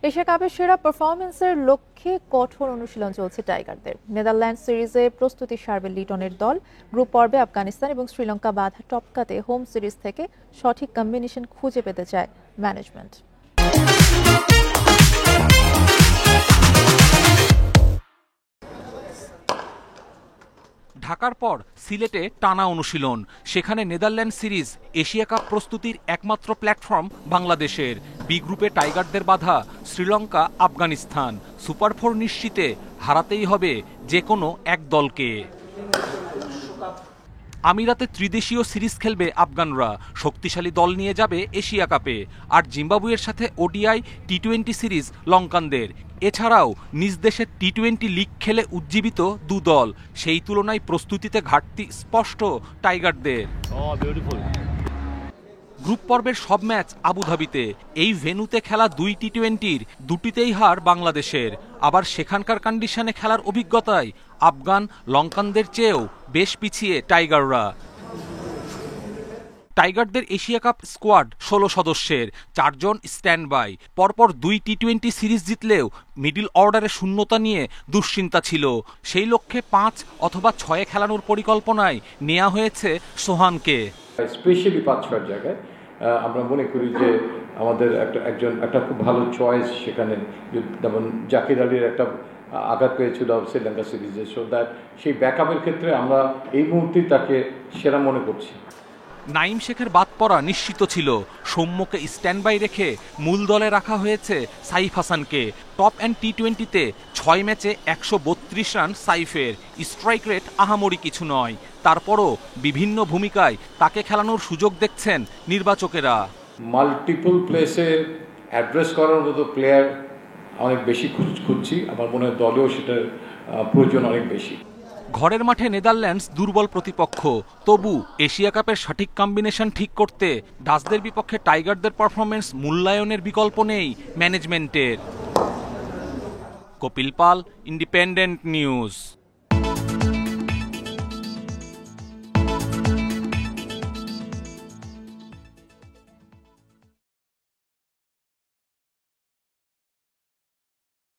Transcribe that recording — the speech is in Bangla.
এশিয়া কাপের সেরা পারফরম্যান্সের লক্ষ্যে কঠোর অনুশীলন চলছে টাইগারদের। নেদারল্যান্ডস সিরিজে প্রস্তুতি সারবে লিটনের দল। গ্রুপ পর্বে আফগানিস্তান এবং শ্রীলঙ্কা বাধা টপকাতে হোম সিরিজ থেকে সঠিক কম্বিনেশন খুঁজে পেতে চায় ম্যানেজমেন্ট। ঢাকার পর সিলেটে টানা অনুশীলন। সেখানে নেদারল্যান্ড সিরিজ এশিয়া কাপ প্রস্তুতির একমাত্র প্ল্যাটফর্ম বাংলাদেশের। বি গ্রুপে টাইগারদের বাধা শ্রীলঙ্কা, আফগানিস্তান। সুপার ফোর নিশ্চিতে হারাতেই হবে যে কোনো এক দলকে। আমিরাতে ত্রিদেশীয় সিরিজ খেলবে আফগানরা। শক্তিশালী দল নিয়ে যাবে এশিয়া কাপে। আর জিম্বাবুয়ের সাথে ওডিআই টি-20 সিরিজ লঙ্কানদের। এছাড়াও নিজ দেশের টি-20 লিগ খেলে উজ্জীবিত দু দল। সেই তুলনায় প্রস্তুতিতে ঘাটতি স্পষ্ট টাইগারদের। গ্রুপ পর্বের সব ম্যাচ আবুধাবিতে। এই ভেন্যুতে খেলা দুই টি-20-র দুটিতেই হার বাংলাদেশের। আবার সেখানকার কন্ডিশনে খেলার অভিজ্ঞতায় আফগান লঙ্কানদের চেয়েও বেশ পিছিয়ে টাইগাররা। টাইগারদের এশিয়া কাপ স্কোয়াড 16 সদস্যের, 4 জন স্ট্যান্ড বাই। পরপর দুই টি-20 সিরিজ জিতলেও মিডল অর্ডারে শূন্যতা নিয়ে দুশ্চিন্তা ছিল। সেই লক্ষ্যে 5 অথবা 6 খেলানোর পরিকল্পনায় নেওয়া হয়েছে সোহানকে। স্পেশালি 5-6 জায়গায় আমরা মনে করি যে আমাদের একটা খুব ভালো চয়েস সেখানে, যেমন জাকির আলীর একটা আঘাত পেয়েছিল শ্রীলঙ্কা সিরিজে। সো দ্যাট সেই ব্যাকআপের ক্ষেত্রে আমরা এই মুহূর্তেই তাকে সেরা মনে করছি। নাইম শেখের বাদ পড়া নিশ্চিত ছিল। সৌম্যকে স্ট্যান্ড বাই রেখে মূল দলে রাখা হয়েছে সাইফ হাসানকে। টপ অ্যান্ড টি-20-তে 6 ম্যাচে 132 রান সাইফের। স্ট্রাইক রেট আহামরি কিছু নয়। তারপরও বিভিন্ন ভূমিকায় তাকে খেলানোর সুযোগ দেখছেন নির্বাচকেরা। মাল্টিপল প্লেসে অ্যাড্রেস করার মতো প্লেয়ার অনেক বেশি খুঁজছি। আমার মনে হয় দলেও সেটার প্রয়োজন অনেক বেশি। ঘরের মাঠে নেদারল্যান্ডস দুর্বল প্রতিপক্ষ। তবু এশিয়া কাপের সঠিক কম্বিনেশন ঠিক করতে ডাচদের বিপক্ষে টাইগারদের পারফরমেন্স মূল্যায়নের বিকল্প নেই ম্যানেজমেন্টের। কপিল পাল, ইন্ডিপেন্ডেন্ট নিউজ।